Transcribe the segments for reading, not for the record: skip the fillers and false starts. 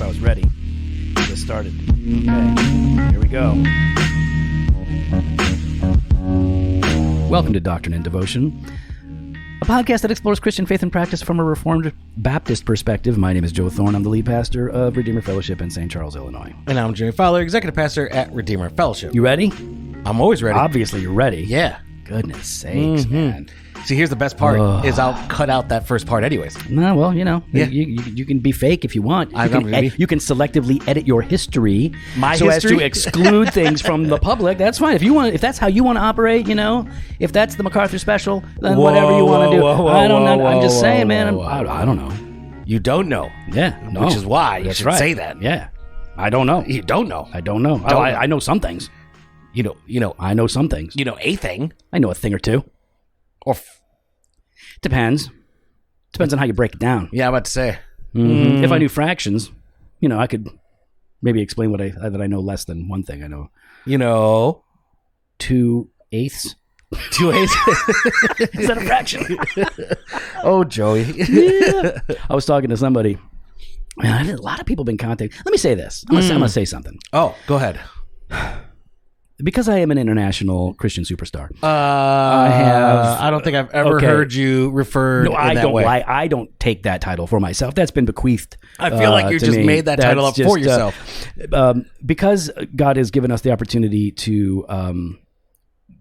I was ready. Get started. Okay, here we go. Welcome to Doctrine and Devotion, a podcast that explores Christian faith and practice from a Reformed Baptist perspective. My name is Joe Thorne. I'm the lead pastor of Redeemer Fellowship in St. Charles, Illinois. And I'm Jimmy Fowler, executive pastor at Redeemer Fellowship. You ready? I'm always ready. Obviously, you're ready. Yeah. Goodness sakes, man. See, here's the best part, is I'll cut out that first part anyways. No, well, you know, Yeah. you can be fake if you want. You can selectively edit your history as to exclude things from the public. That's fine. If that's how you want to operate, you know, if that's the MacArthur special, then whatever you want to do. I don't know. I'm just saying, man. I don't know. You don't know. Yeah. No. Which is why you should say that. Yeah. I don't know. You don't know. I don't know. I know some things. You know. I know some things. You know a thing. I know a thing or two. Or Depends on how you break it down. Yeah, I'm about to say. If I knew fractions, you know, I could maybe explain that I know less than one thing. I know. 2/8. 2/8. Is that a fraction? Oh, Joey. Yeah. I was talking to somebody. Man, a lot of people have been contacting. Let me say this. I'm going to say something. Oh, go ahead. Because I am an international Christian superstar. I don't think I've ever heard you referred in that way. I don't take that title for myself. That's been bequeathed. I feel like you just made that title up for yourself. Because God has given us the opportunity to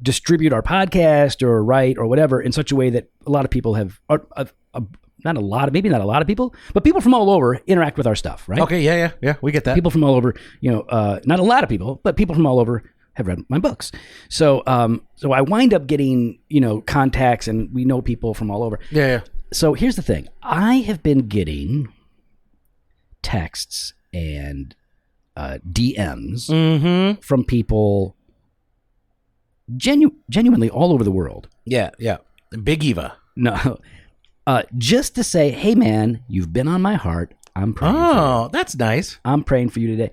distribute our podcast or write or whatever in such a way that a lot of people have, not a lot of people, but people from all over interact with our stuff, right? Okay, yeah, we get that. People from all over, not a lot of people, but people from all over have read my books. So I wind up getting, contacts, and we know people from all over. Yeah. So here's the thing. I have been getting texts and DMs from people genuinely all over the world. Yeah. Big Eva. No, just to say, hey man, you've been on my heart. I'm praying for you. Oh, that's nice. I'm praying for you today.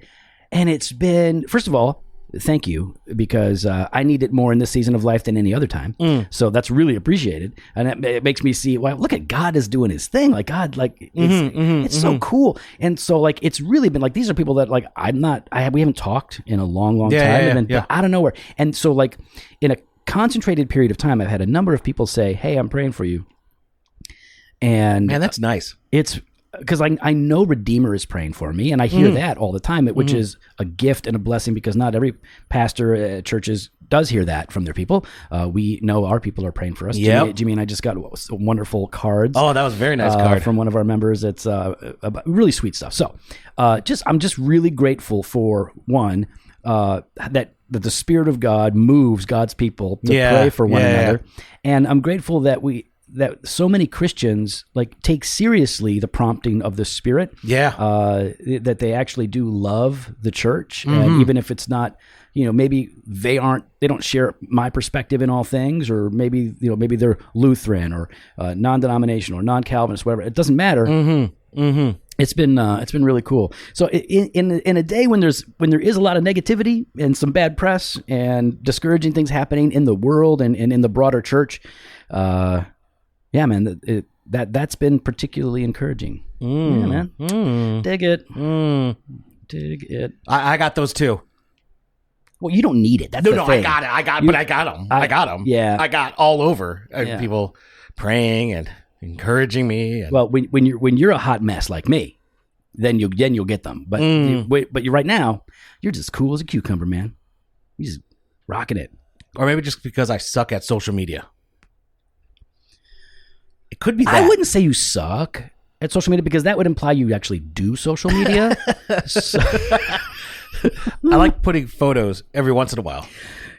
And it's been, first of all, thank you, because I need it more in this season of life than any other time. So that's really appreciated. And it makes me see, wow, look at God is doing his thing. Like God, it's so cool. And so it's really been these are people that we haven't talked in a long time. And then out of nowhere. And so in a concentrated period of time, I've had a number of people say, hey, I'm praying for you. And man, that's nice. It's because I know Redeemer is praying for me, and I hear that all the time, which is a gift and a blessing, because not every pastor at churches does hear that from their people. We know our people are praying for us. Yep. Jimmy and I just got wonderful cards. Oh, that was a very nice card from one of our members. It's really sweet stuff. So I'm just really grateful for one, that the Spirit of God moves God's people to pray for one another. And I'm grateful that so many Christians take seriously the prompting of the Spirit. That they actually do love the church, and even if it's not, maybe they don't share my perspective in all things, or maybe they're Lutheran or non-denominational or non-Calvinist, whatever. It doesn't matter. It's been really cool. So in a day when there is a lot of negativity and some bad press and discouraging things happening in the world and in the broader church, yeah, man, that's been particularly encouraging. Yeah, man. Dig it. Dig it. I got those too. Well, you don't need it. That's the thing. I got it. But I got them. I got them. Yeah. I got all over. People praying and encouraging me. Well, when you're a hot mess like me, then you'll get them. But you right now, you're just cool as a cucumber, man. You're just rocking it. Or maybe just because I suck at social media. It could be that. I wouldn't say you suck at social media, because that would imply you actually do social media. I like putting photos every once in a while.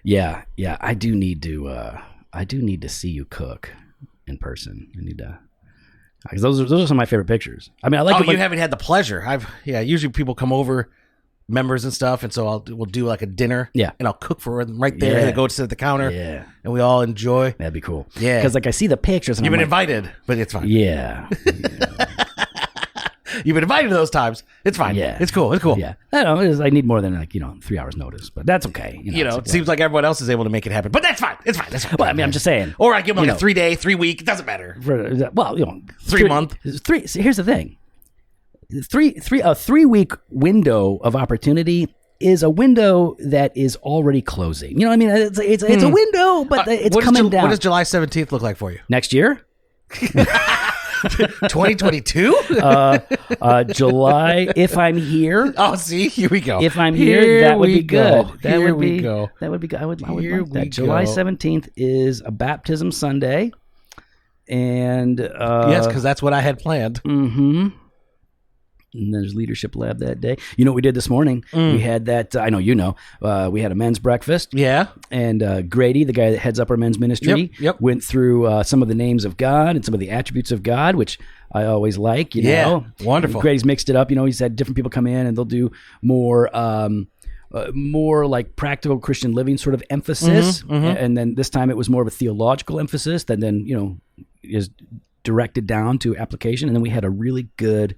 Yeah. I do need to see you cook in person. I need to, because those are some of my favorite pictures. I mean, I like. You haven't had the pleasure. Usually people come over, members and stuff, and so we'll do a dinner. Yeah. And I'll cook for them right there, and they go sit at the counter. Yeah. And we all enjoy. That'd be cool. Yeah. Because I see the pictures, and you've been invited, but it's fine. Yeah. You've been invited to those times. It's fine. Yeah. It's cool. Yeah. I don't know. I need more than 3 hours notice, but that's okay. It seems like everyone else is able to make it happen, but that's fine. It's fine. That's fine. Well, I mean, I'm just saying. Or I give them a 3-day, 3 week. It doesn't matter. 3 month. See, Here's the thing. a 3-week window of opportunity is a window that is already closing. You know what I mean? It's a window, but it's coming down. What does July 17th look like for you? Next year? 2022? July, if I'm here. Oh, see, here we go. If I'm here, that would be good. That would be go. That would be good. I would like that. July 17th is a baptism Sunday. And yes, because that's what I had planned. Mm-hmm. And there's leadership lab that day. You know what we did this morning? We had that, I know you know, we had a men's breakfast. Yeah. And Grady, the guy that heads up our men's ministry, went through some of the names of God and some of the attributes of God, which I always like, you know. Wonderful. Grady's mixed it up. You know, he's had different people come in and they'll do more like practical Christian living sort of emphasis. And then this time it was more of a theological emphasis that then, you know, is directed down to application. And then we had a really good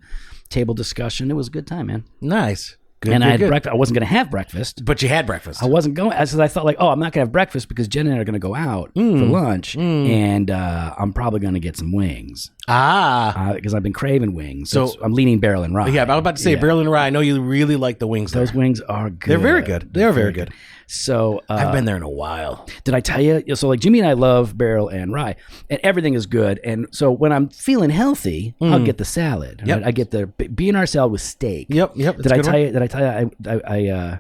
table discussion. It was a good time, man. Nice. Good, and good, I had good. breakfast. I wasn't going to have breakfast. But you had breakfast. I wasn't going. I thought like, oh, I'm not going to have breakfast because Jen and I are going to go out for lunch. And I'm probably going to get some wings. Because I've been craving wings. So I'm leaning barrel and rye. Yeah, I was about to say barrel and rye. I know you really like the wings there. Those wings are good. They're very good. They are very good. So I've been there in a while. Did I tell you? So like Jimmy and I love barrel and rye, and everything is good. And so when I'm feeling healthy, I'll get the salad. Yep. Right? I get the B&R salad with steak. Yep. Did I tell you?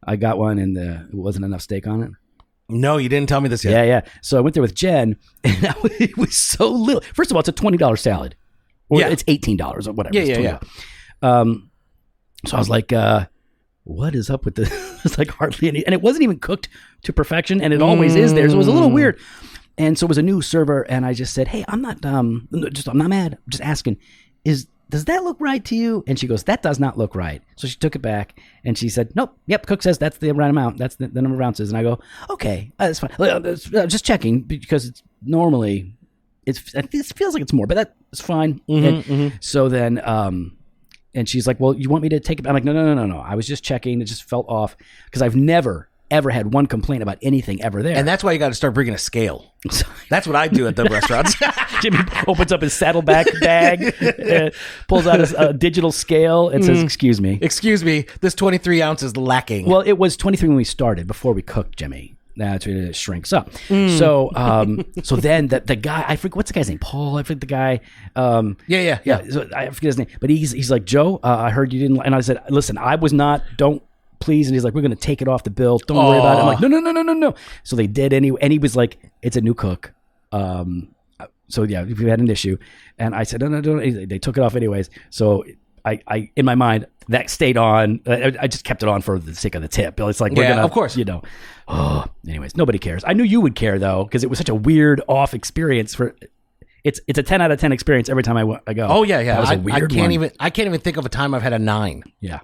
I got one and there wasn't enough steak on it. No, you didn't tell me this yet. Yeah. So I went there with Jen, and it was so little. First of all, it's a $20 salad, or it's $18 or whatever. Yeah. So I was like, what is up with this? It's like hardly any, and it wasn't even cooked to perfection, and it always is there. So it was a little weird. And so it was a new server, and I just said, hey, I'm not I'm not mad. I'm just asking, does that look right to you? And she goes, that does not look right. So she took it back and she said, nope, yep, cook says that's the right amount. That's the number of ounces. And I go, okay, that's fine. Just checking because it's normally, it feels like it's more, but that's fine. So then, and she's like, well, you want me to take it? I'm like, no. I was just checking. It just felt off because I've never ever had one complaint about anything ever there. And that's why you got to start bringing a scale. That's what I do at the restaurants. Jimmy opens up his saddleback bag, pulls out his digital scale, and says, excuse me, this 23 ounces lacking. Well, it was 23 when we started, before we cooked, Jimmy. That's when it shrinks up. So then the guy, I forget, what's the guy's name? Paul, I forget the guy. Yeah. So I forget his name, but he's like, Joe, I heard you didn't, and I said, listen, I was not, don't, please. And he's like, we're going to take it off the bill. Don't worry about it. I'm like, no. So they did anyway. And he was like, it's a new cook. So yeah, we had an issue. And I said, no. They took it off anyways. So I in my mind, that stayed on. I just kept it on for the sake of the tip. It's like, we're going to, of course, you know. Anyways, nobody cares. I knew you would care though, because it was such a weird off experience for. It's a 10 out of 10 experience every time I go. Oh yeah. That was a weird one. I can't even think of a time I've had a 9. Yeah.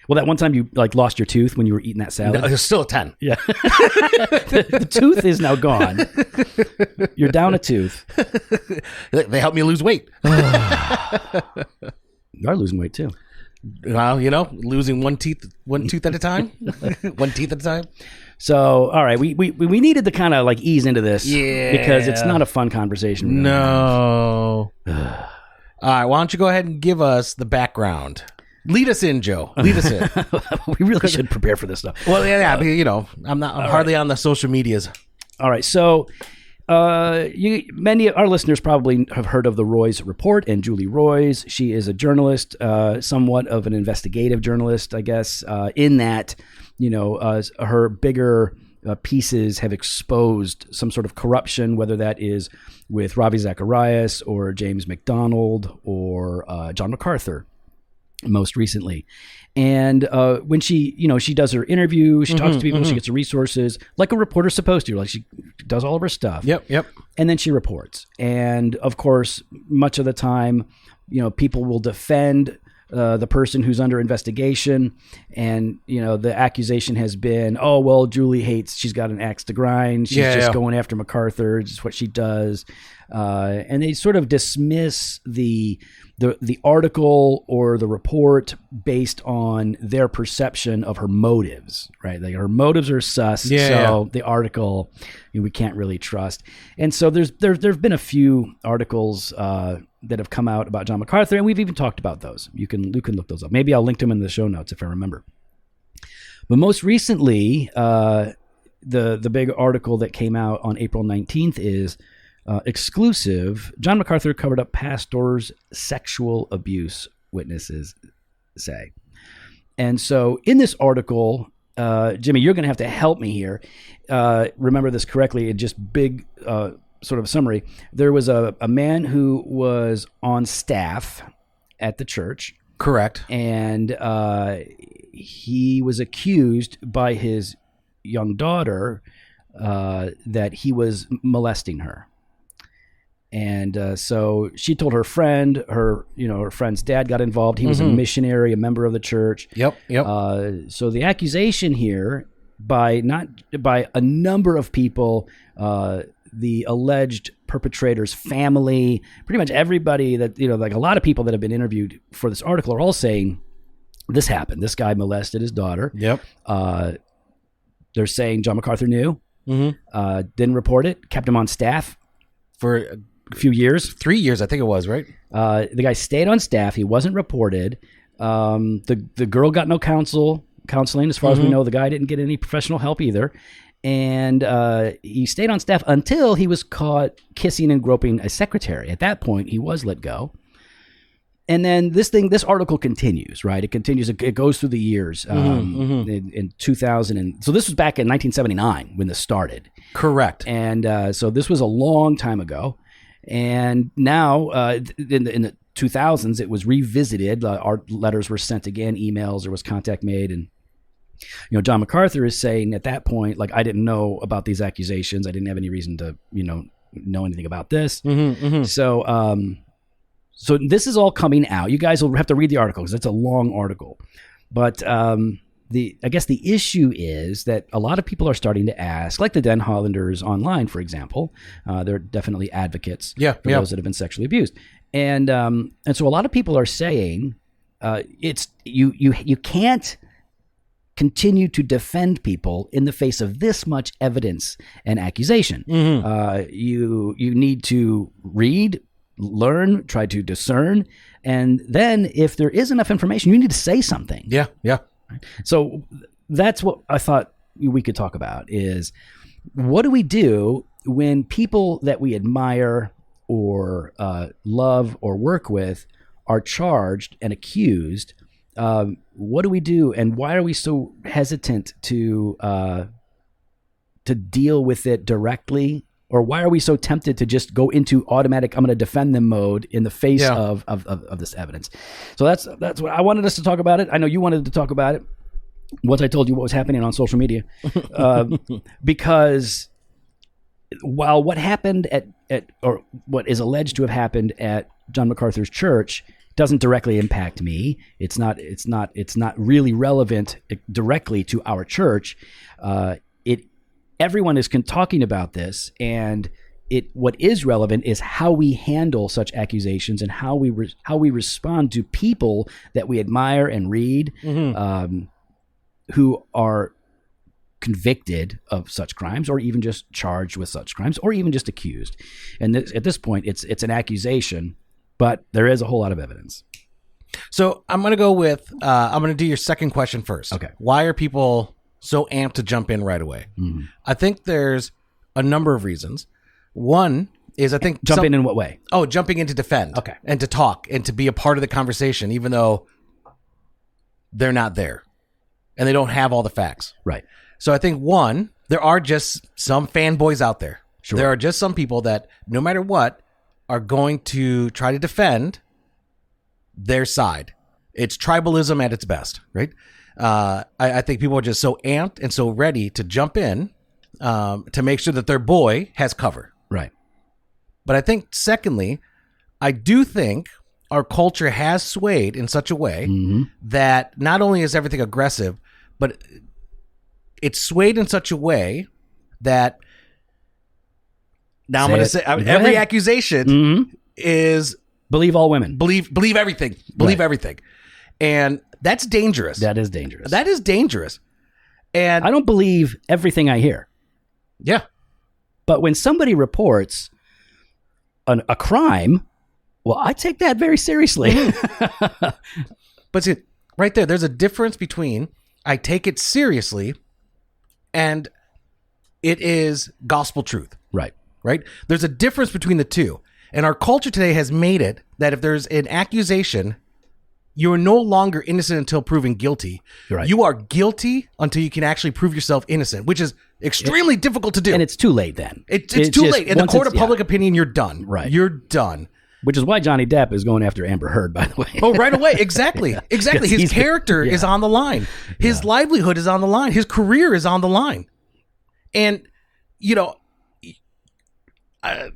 Well, that one time you like lost your tooth when you were eating that salad. No, it's still a 10. Yeah. the tooth is now gone. You're down a tooth. They helped me lose weight. You are losing weight too. Well, you know, losing one tooth at a time. One teeth at a time. So, all right, we needed to kind of like ease into this, because it's not a fun conversation. Really. No. All right, why don't you go ahead and give us the background? Lead us in, Joe. Lead us in. We really should prepare for this stuff. Well, yeah, but, you know, I'm hardly on the social medias. All right, so many of our listeners probably have heard of the Roy's Report and Julie Roy's. She is a journalist, somewhat of an investigative journalist, I guess, in that, you know, her bigger pieces have exposed some sort of corruption, whether that is with Ravi Zacharias or James MacDonald or John MacArthur. Most recently. And when she does her interview, she talks to people, she gets her resources like a reporter's supposed to, like she does all of her stuff. Yep. And then she reports. And of course, much of the time, you know, people will defend the person who's under investigation. And, you know, the accusation has been, oh, well, Julie she's got an axe to grind. She's just going after MacArthur. It's what she does. And they sort of dismiss the the article or the report based on their perception of her motives, right? Like her motives are sus, so the article we can't really trust. And so there's been a few articles that have come out about John MacArthur, and we've even talked about those. You can look those up. Maybe I'll link them in the show notes if I remember. But most recently, the big article that came out on April 19th is exclusive. John MacArthur covered up pastor's sexual abuse, witnesses say. And so in this article, Jimmy, you're going to have to help me here. Remember this correctly. It just big sort of summary. There was a man who was on staff at the church. Correct. And he was accused by his young daughter that he was molesting her. And so she told her friend, her friend's dad got involved. He was a missionary, a member of the church. Yep. So the accusation here by a number of people, the alleged perpetrator's family, pretty much everybody that, like a lot of people that have been interviewed for this article are all saying this happened. This guy molested his daughter. Yep. They're saying John MacArthur knew, didn't report it, kept him on staff for a few years. 3 years, I think it was, right? The guy stayed on staff. He wasn't reported. The girl got no counseling. As far as we know, the guy didn't get any professional help either. And he stayed on staff until he was caught kissing and groping a secretary. At that point, he was let go. And then this article continues, right? It continues. It goes through the years in 2000. And so this was back in 1979 when this started. Correct. And so this was a long time ago. And now in the 2000s, it was revisited. Our letters were sent again, emails, there was contact made. And, John MacArthur is saying at that point, like, I didn't know about these accusations. I didn't have any reason to, know anything about this. So this is all coming out. You guys will have to read the article because it's a long article. But I guess the issue is that a lot of people are starting to ask, like the Den Hollanders online, for example. They're definitely advocates for those that have been sexually abused. And so a lot of people are saying it's you can't continue to defend people in the face of this much evidence and accusation. You need to read, learn, try to discern, and then if there is enough information, you need to say something. Yeah. So that's what I thought we could talk about is what do we do when people that we admire or love or work with are charged and accused? What do we do, and why are we so hesitant to deal with it directly? Or why are we so tempted to just go into automatic, I'm going to defend them mode in the face of this evidence? So that's what I wanted us to talk about it. I know you wanted to talk about it once I told you what was happening on social media. Because while what happened or what is alleged to have happened at John MacArthur's church doesn't directly impact me, it's not really relevant directly to our church. Everyone is talking about this, and what is relevant is how we handle such accusations and how we respond to people that we admire and read, who are convicted of such crimes, or even just charged with such crimes, or even just accused. And at this point, it's an accusation, but there is a whole lot of evidence. So I'm going to go with I'm going to do your second question first. Okay. Why are people so amped to jump in right away? I think there's a number of reasons. One is I think jumping in what way? Oh, jumping in to defend. Okay. And to talk and to be a part of the conversation, even though they're not there and they don't have all the facts. Right. So I think one, there are just some fanboys out there. Sure. There are just some people that no matter what are going to try to defend their side. It's tribalism at its best, right? I think people are just so amped and so ready to jump in to make sure that their boy has cover. Right. But I think, secondly, I do think our culture has swayed in such a way that not only is everything aggressive, but it's swayed in such a way that now I'm going to say every accusation is Believe all women. Believe everything. Believe everything. And that's dangerous. That is dangerous. That is dangerous. And I don't believe everything I hear. Yeah. But when somebody reports a crime, well, I take that very seriously. But see, right there's a difference between I take it seriously and it is gospel truth. Right. Right? There's a difference between the two. And our culture today has made it that if there's an accusation, you are no longer innocent until proven guilty. Right. You are guilty until you can actually prove yourself innocent, which is extremely difficult to do. And it's too late then. It's too late. In the court of public opinion, you're done. Right. You're done. Which is why Johnny Depp is going after Amber Heard, by the way. Oh, right away. Exactly. Exactly. His character is on the line. His livelihood is on the line. His career is on the line. And, you know, I'm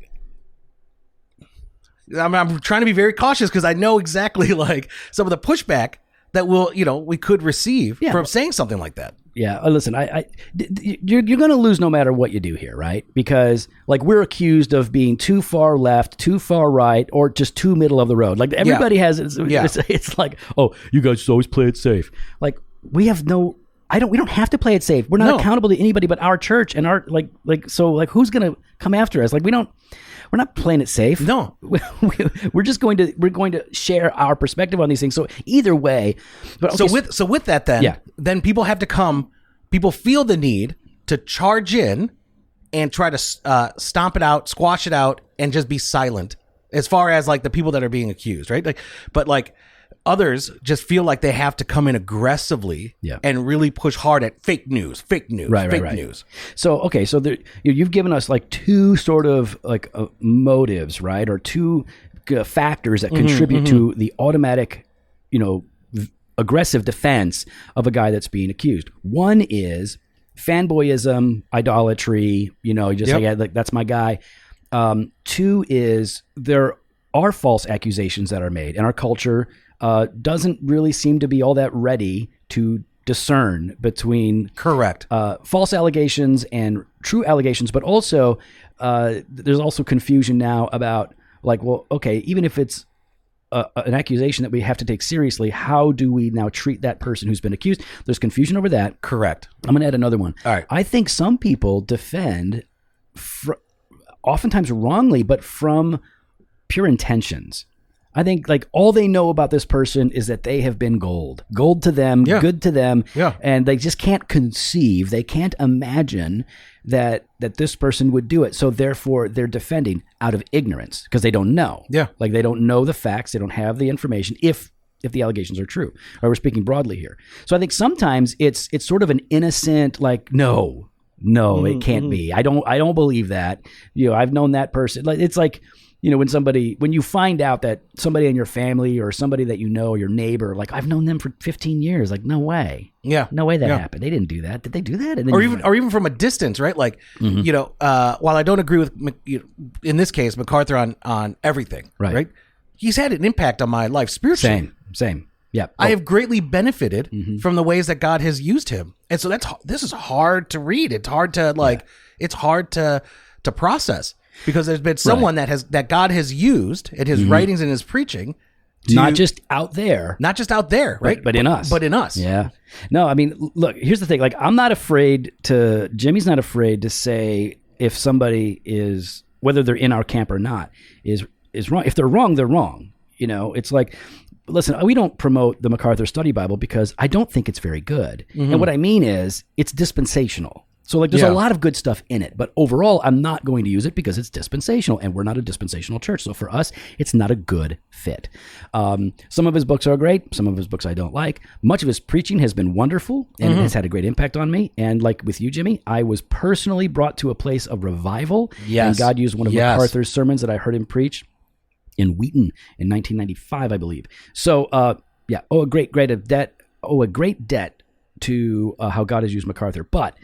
trying to be very cautious because I know exactly like some of the pushback that we could receive from saying something like that. Yeah. Listen, you're going to lose no matter what you do here, right? Because like we're accused of being too far left, too far right, or just too middle of the road. Like everybody has, it's like, oh, you guys just always play it safe. Like we don't have to play it safe. We're not accountable to anybody but our church and our so who's going to come after us? Like we're not playing it safe. No, we're going to share our perspective on these things. So either way, but okay, so with that, then people have to come. People feel the need to charge in and try to stomp it out, squash it out, and just be silent as far as like the people that are being accused, right? But others just feel like they have to come in aggressively and really push hard at fake news. News. So, okay. So you've given us like two sort of like motives, right? Or two factors that contribute to the automatic, aggressive defense of a guy that's being accused. One is fanboyism, idolatry, like that's my guy. Two is there are false accusations that are made, and our culture doesn't really seem to be all that ready to discern between false allegations and true allegations, but also there's also confusion now about like, well, okay, even if it's an accusation that we have to take seriously, how do we now treat that person who's been accused? There's confusion over that. Correct. I'm going to add another one. All right. I think some people defend, oftentimes wrongly, but from pure intentions. I think like all they know about this person is that they have been gold to them, good to them. Yeah. And they just can't conceive, they can't imagine that this person would do it. So therefore they're defending out of ignorance because they don't know. Yeah. Like they don't know the facts. They don't have the information if the allegations are true. Or we're speaking broadly here. So I think sometimes it's sort of an innocent, like, no, it can't be. I don't believe that. I've known that person. Like it's like, when you find out that somebody in your family or somebody that your neighbor, like I've known them for 15 years, like no way. Yeah. No way that happened. They didn't do that. Did they do that? And then or even from a distance, right? Like, while I don't agree with, in this case, MacArthur on everything, right? He's had an impact on my life spiritually. Same. Yeah. I have greatly benefited from the ways that God has used him. And so this is hard to read. It's hard to it's hard to process. Because there's been someone that God has used in his writings and his preaching, not just out there, right? But in us, Yeah. No, I mean, look. Here's the thing. Like, Jimmy's not afraid to say if somebody is, whether they're in our camp or not, is wrong. If they're wrong, they're wrong. It's like, listen, we don't promote the MacArthur Study Bible because I don't think it's very good. And what I mean is, it's dispensational. So like there's a lot of good stuff in it, but overall I'm not going to use it because it's dispensational and we're not a dispensational church. So for us, it's not a good fit. Some of his books are great. Some of his books I don't like. Much of his preaching has been wonderful and it has had a great impact on me. And like with you, Jimmy, I was personally brought to a place of revival. Yes. And God used one of MacArthur's sermons that I heard him preach in Wheaton in 1995, I believe. So a great debt to how God has used MacArthur. But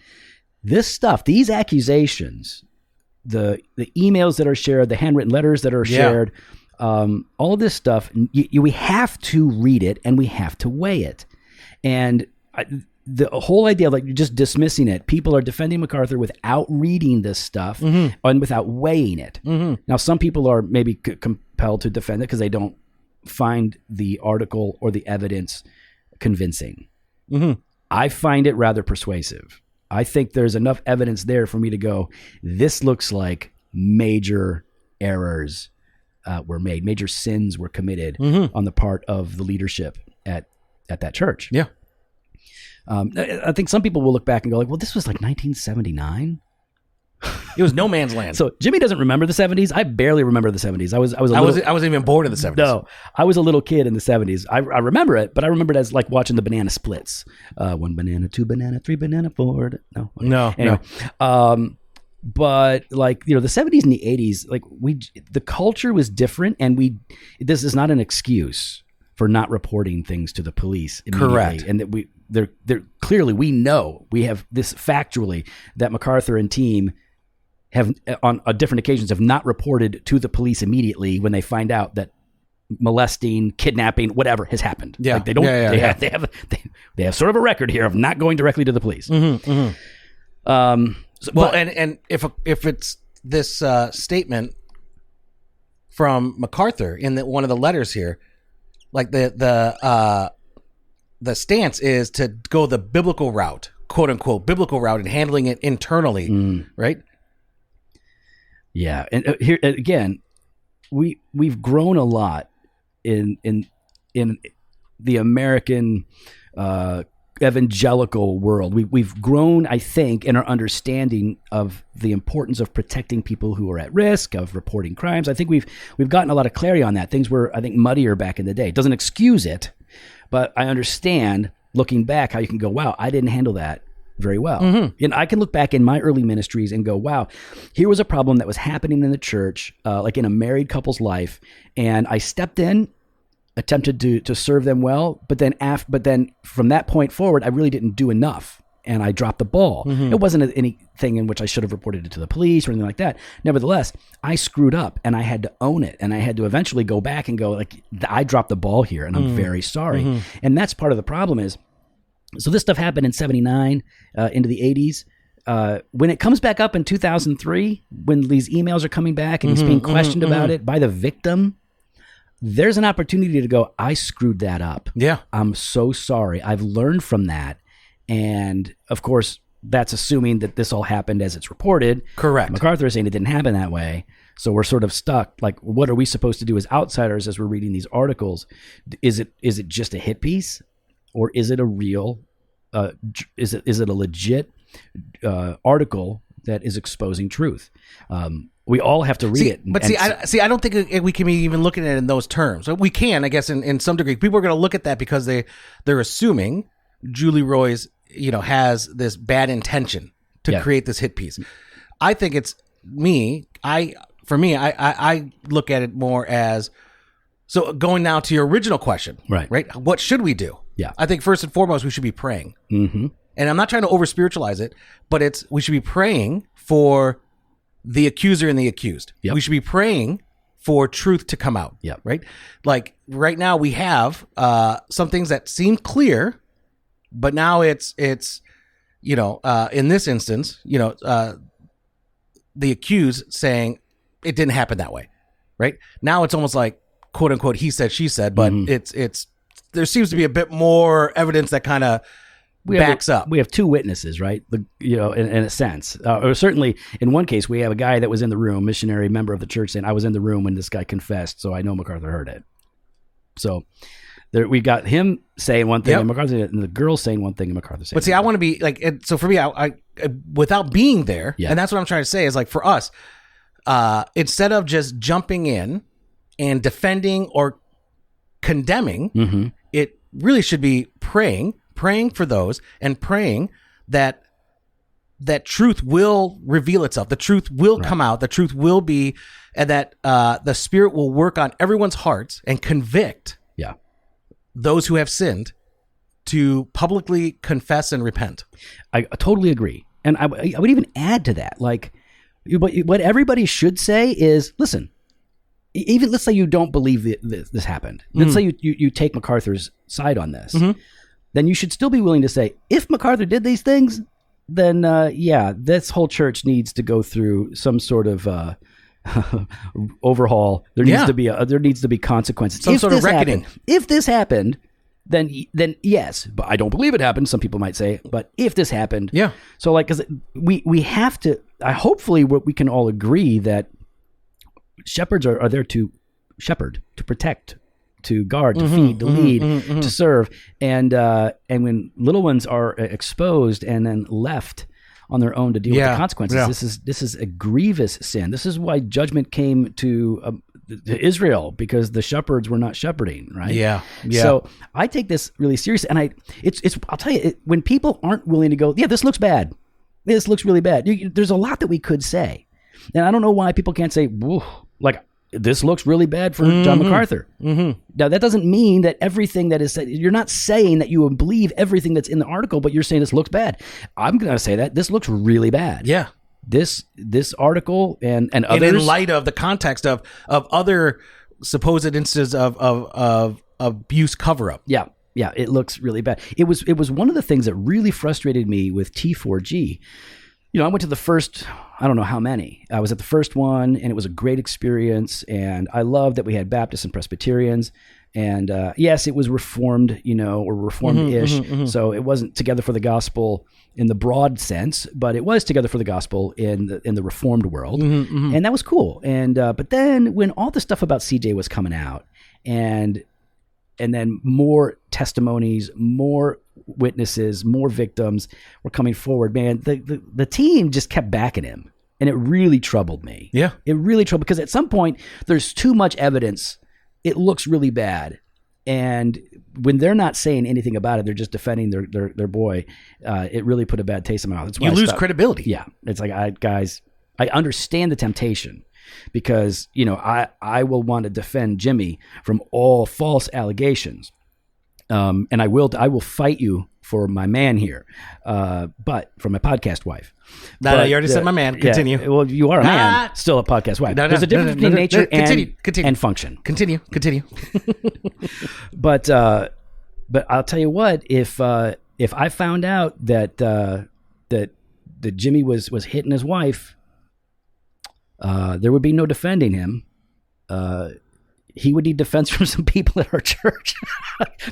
this stuff, these accusations, the emails that are shared, the handwritten letters that are shared, all of this stuff, we have to read it and we have to weigh it. And the whole idea of like just dismissing it, people are defending MacArthur without reading this stuff and without weighing it. Now, some people are maybe compelled compelled to defend it because they don't find the article or the evidence convincing. Mm-hmm. I find it rather persuasive. I think there's enough evidence there for me to go, this looks like major errors were made, major sins were committed on the part of the leadership at that church. Yeah. I think some people will look back and go like, well, this was like 1979. It was no man's land. So Jimmy doesn't remember the 70s. I barely remember the 70s. I wasn't even born in the 70s. No, I was a little kid in the 70s. I remember it, but I remember it as like watching the banana splits. 1 banana, 2 banana, 3 banana, 4. No. Okay. No. Anyway, no. But like, the 70s and the 80s, like the culture was different, and this is not an excuse for not reporting things to the police immediately. Correct. And that they're clearly, we know, we have this factually, that MacArthur and team have on different occasions have not reported to the police immediately when they find out that molesting, kidnapping, whatever has happened. Yeah. Like they have sort of a record here of not going directly to the police. Mm-hmm, mm-hmm. And if it's this statement from MacArthur in one of the letters here, like the stance is to go the biblical route, quote unquote, biblical route, and handling it internally, right? Yeah, and here again, we've grown a lot in the American evangelical world. We've grown, I think, in our understanding of the importance of protecting people who are at risk, of reporting crimes. I think we've gotten a lot of clarity on that. Things were, I think, muddier back in the day. It doesn't excuse it, but I understand looking back how you can go, wow, I didn't handle that very well. Mm-hmm. And I can look back in my early ministries and go, wow, here was a problem that was happening in the church, like in a married couple's life. And I stepped in, attempted to serve them well, but then from that point forward, I really didn't do enough, and I dropped the ball. Mm-hmm. It wasn't anything in which I should have reported it to the police or anything like that. Nevertheless, I screwed up, and I had to own it, and I had to eventually go back and go like, I dropped the ball here, and I'm very sorry. Mm-hmm. And that's part of the problem is, so this stuff happened in 79 into the 80s. When it comes back up in 2003, when these emails are coming back and he's being questioned about it by the victim, there's an opportunity to go, I screwed that up. Yeah. I'm so sorry. I've learned from that. And of course, that's assuming that this all happened as it's reported. Correct. MacArthur is saying it didn't happen that way. So we're sort of stuck. Like, what are we supposed to do as outsiders as we're reading these articles? Is it just a hit piece? Or is it a real, is it a legit article that is exposing truth? We all have to read it. But I don't think we can be even looking at it in those terms. We can, I guess, in some degree. People are going to look at that because they're assuming Julie Roys, has this bad intention to create this hit piece. I think it's me. I look at it more as, so going now to your original question, right? What should we do? Yeah. I think first and foremost, we should be praying. Mm-hmm. And I'm not trying to over spiritualize it, but we should be praying for the accuser and the accused. Yep. We should be praying for truth to come out. Yep. Right. Like right now we have some things that seem clear, but now it's in this instance, the accused saying it didn't happen that way. Right now it's almost like, quote unquote, he said, she said, but it's there seems to be a bit more evidence that kind of backs up. We have two witnesses, right? In a sense, or certainly in one case, we have a guy that was in the room, missionary member of the church, saying, "I was in the room when this guy confessed, so I know MacArthur heard it." So we got him saying one thing, and MacArthur, and the girl saying one thing, and MacArthur saying. But see, I want to be like, so for me, I without being there, and that's what I'm trying to say is like for us, instead of just jumping in and defending or condemning, it really should be praying for those and praying that truth will reveal itself. The truth will come out. The truth will be, and that the Spirit will work on everyone's hearts and convict those who have sinned to publicly confess and repent. I totally agree. And I would even add to that, like, what everybody should say is, listen, even let's say you don't believe this happened. Let's say you take MacArthur's side on this. Then you should still be willing to say, if MacArthur did these things, then this whole church needs to go through some sort of overhaul. There needs to be consequences. Some sort of reckoning. If this happened, then yes, but I don't believe it happened. Some people might say, but if this happened, yeah. So like, because we have to. Hopefully, we can all agree that shepherds are there to shepherd, to protect, to guard, to feed, to lead, to serve, and when little ones are exposed and then left on their own to deal with the consequences, this is a grievous sin. This is why judgment came to Israel, because the shepherds were not shepherding, right? Yeah. So I take this really seriously, and I'll tell you, when people aren't willing to go, yeah, this looks bad, this looks really bad. There's a lot that we could say, and I don't know why people can't say, whoa, like, this looks really bad for John MacArthur. Now, that doesn't mean that everything that is said, you're not saying that you believe everything that's in the article, but you're saying this looks bad. I'm going to say that this looks really bad. Yeah. This article and others. And in light of the context of other supposed instances of abuse cover-up. Yeah. Yeah. It looks really bad. It was one of the things that really frustrated me with T4G. I went to the first, I don't know how many. I was at the first one, and it was a great experience. And I loved that we had Baptists and Presbyterians. And yes, it was Reformed, or Reformed-ish. So it wasn't Together for the Gospel in the broad sense, but it was Together for the Gospel in the Reformed world. And that was cool. And but then when all the stuff about CJ was coming out, and then more testimonies, more witnesses, more victims were coming forward, man, the team just kept backing him, and it really troubled me. Yeah. It really troubled, because at some point there's too much evidence. It looks really bad. And when they're not saying anything about it, they're just defending their boy. It really put a bad taste in my mouth. That's why you lose credibility. Yeah. It's like, I understand the temptation, because, I will want to defend Jimmy from all false allegations. And I will fight you for my man here, but from my podcast wife. You already said my man. Continue. Yeah, well, you are a man, still a podcast wife. There's a difference between nature and function. Continue. But I'll tell you what, if I found out that Jimmy was hitting his wife, there would be no defending him. He would need defense from some people at our church,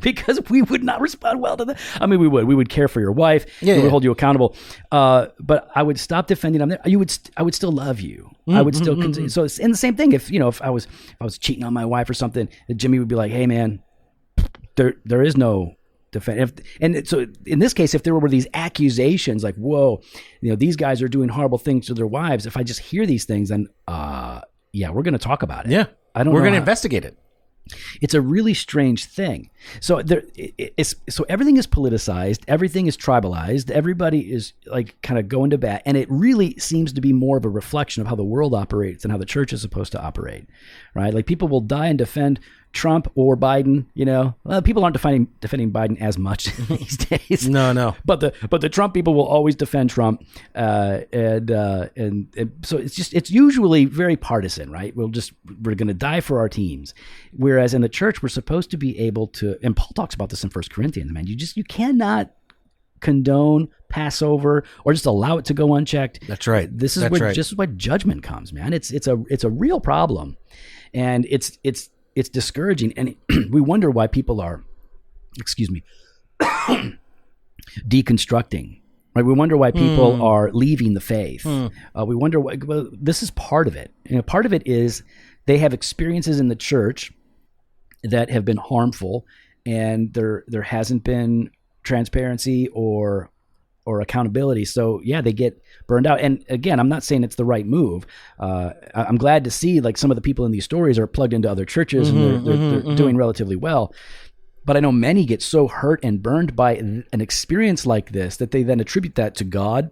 because we would not respond well to that. I mean, we would care for your wife. We would hold you accountable. But I would stop defending him. I would still love you. I would still continue. So it's in the same thing. If I was cheating on my wife or something, Jimmy would be like, hey man, there is no defense. And so in this case, if there were these accusations like, whoa, these guys are doing horrible things to their wives. If I just hear these things, then we're going to talk about it. Yeah. We're going to investigate it. It's a really strange thing. So so everything is politicized, everything is tribalized, everybody is like kind of going to bat, and it really seems to be more of a reflection of how the world operates and how the church is supposed to operate, right? Like, people will die and defend Trump or Biden. People aren't defending Biden as much these days. No. But the Trump people will always defend Trump, and so it's usually very partisan, right? We're going to die for our teams, whereas in the church we're supposed to be able to. And Paul talks about this in 1 Corinthians. Man, you cannot condone, pass over, or just allow it to go unchecked. That's right. This is where judgment comes, man. It's a real problem, and it's discouraging, and we wonder why people are, deconstructing. Right? We wonder why people are leaving the faith. We wonder why. Well, this is part of it. Part of it is they have experiences in the church that have been harmful, and there hasn't been transparency or accountability. So yeah, they get burned out. And again, I'm not saying it's the right move. I'm glad to see like some of the people in these stories are plugged into other churches, and they're doing relatively well. But I know many get so hurt and burned by an experience like this that they then attribute that to God,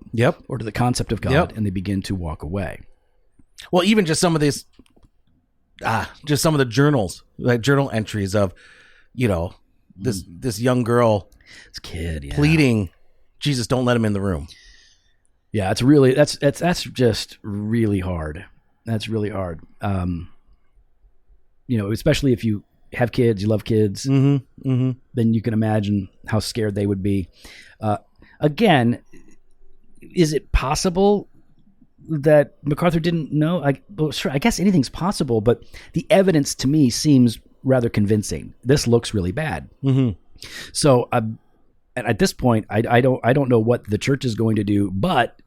or to the concept of God, and they begin to walk away. Well, even just some of these, just some of the journals, like journal entries of, this young girl, this kid, pleading, Jesus, don't let him in the room. Yeah, it's really that's just really hard. That's really hard. Especially if you have kids, you love kids, then you can imagine how scared they would be. Again, is it possible that MacArthur didn't know? Well, sure, I guess anything's possible, but the evidence to me seems rather convincing. This looks really bad. Mm-hmm. So at this point, I don't know what the church is going to do, but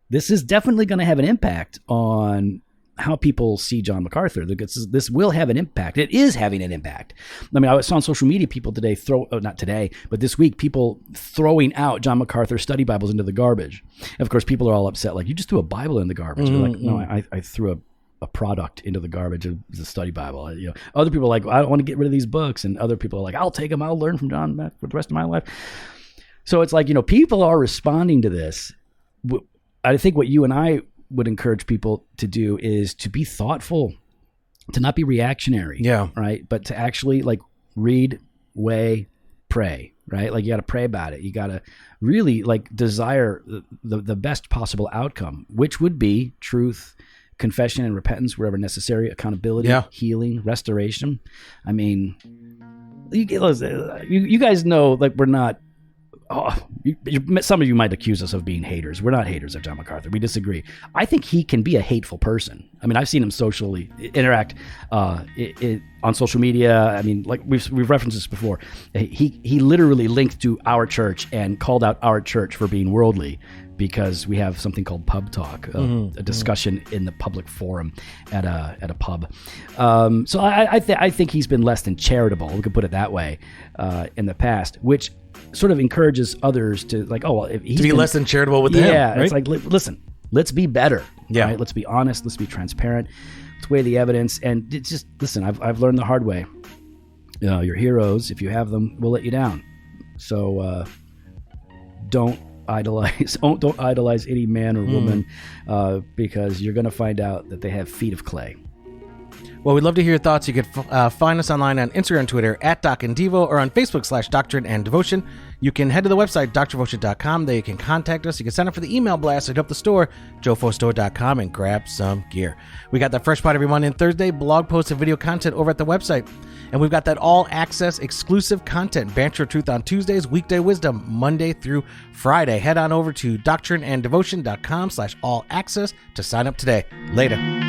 this is definitely going to have an impact on how people see John MacArthur. This will have an impact. It is having an impact. I mean, I saw on social media people today not today, but this week, people throwing out John MacArthur study Bibles into the garbage. And of course, people are all upset. Like, you just threw a Bible in the garbage. Mm-hmm. They're like, no, I threw a product into the garbage. It was a study Bible. Other people are like, I don't want to get rid of these books. And other people are like, I'll take them. I'll learn from John for the rest of my life. So it's like, people are responding to this. I think what you and I would encourage people to do is to be thoughtful, to not be reactionary. Yeah. Right. But to actually read, weigh, pray, right? Like, you got to pray about it. You got to really desire the best possible outcome, which would be truth, confession and repentance wherever necessary, accountability, healing, restoration. I mean, you guys know, we're not, some of you might accuse us of being haters. We're not haters of John MacArthur. We disagree. I think he can be a hateful person. I mean, I've seen him socially interact on social media. I mean, we've referenced this before. He literally linked to our church and called out our church for being worldly, because we have something called pub talk, a discussion in the public forum at a pub. So I think he's been less than charitable, we could put it that way, in the past, which sort of encourages others to if he's to be less than charitable with him. Yeah, right? It's like, listen, let's be better. Yeah, right? Let's be honest. Let's be transparent. Let's weigh the evidence. And it's just, listen, I've learned the hard way. Your heroes, if you have them, will let you down. So don't idolize any man or woman, because you're going to find out that they have feet of clay. Well, we'd love to hear your thoughts. You can find us online on Instagram and Twitter at Doc and Devo, or on Facebook /Doctrine and Devotion. You can head to the website, drdevotion.com. There you can contact us. You can sign up for the email blast. Hit up the store, jofostore.com, and grab some gear. We got that fresh pod every Monday and Thursday, blog posts and video content over at the website. And we've got that all-access exclusive content, Banter Truth on Tuesdays, Weekday Wisdom, Monday through Friday. Head on over to doctrineanddevotion.com /all-access to sign up today. Later.